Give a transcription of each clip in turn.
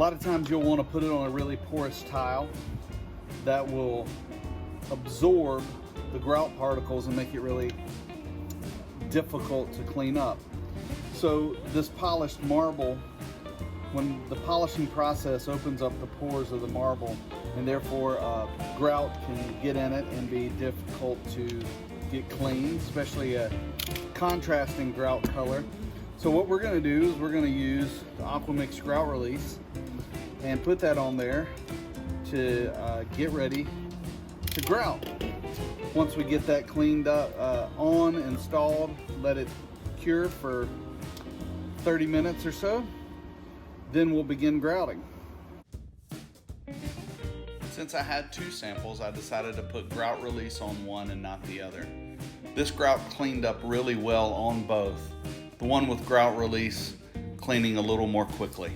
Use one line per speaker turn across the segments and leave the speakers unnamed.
lot of times you'll want to put it on a really porous tile that will absorb the grout particles and make it really difficult to clean up. So this polished marble, when the polishing process opens up the pores of the marble, and therefore grout can get in it and be difficult to get clean, especially a contrasting grout color. So what we're going to do is we're going to use the Aqua Mix Grout Release and put that on there to get ready to grout. Once we get that cleaned up, installed, let it cure for 30 minutes or so, then we'll begin grouting. Since I had two samples, I decided to put Grout Release on one and not the other. This grout cleaned up really well on both. The one with Grout Release cleaning a little more quickly.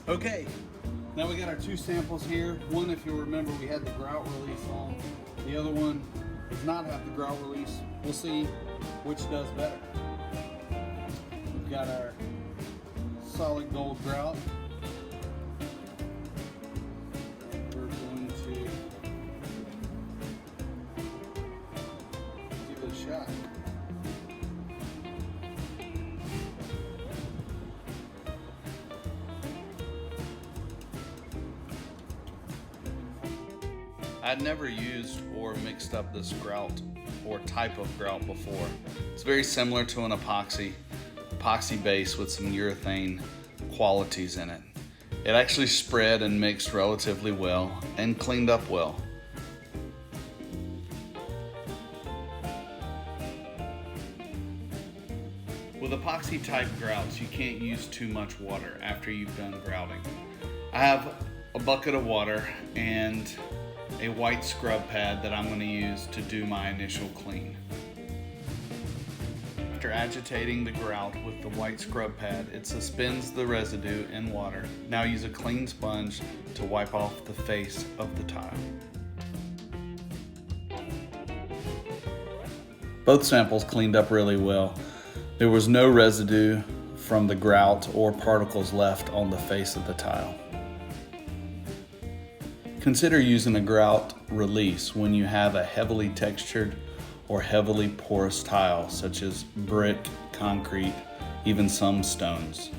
Okay, now we got our two samples here. One, if you'll remember, we had the Grout Release on. The other one does not have the Grout Release. We'll see which does better. We've got our solid gold grout. We're going to give it a shot. I'd never used or mixed up this grout or type of grout before. It's very similar to an epoxy base with some urethane qualities in it. It actually spread and mixed relatively well and cleaned up well. With epoxy type grouts, you can't use too much water after you've done grouting. I have a bucket of water and a white scrub pad that I'm going to use to do my initial clean. After agitating the grout with the white scrub pad, it suspends the residue in water. Now use a clean sponge to wipe off the face of the tile. Both samples cleaned up really well. There was no residue from the grout or particles left on the face of the tile. Consider using a grout release when you have a heavily textured or heavily porous tile, such as brick, concrete, even some stones.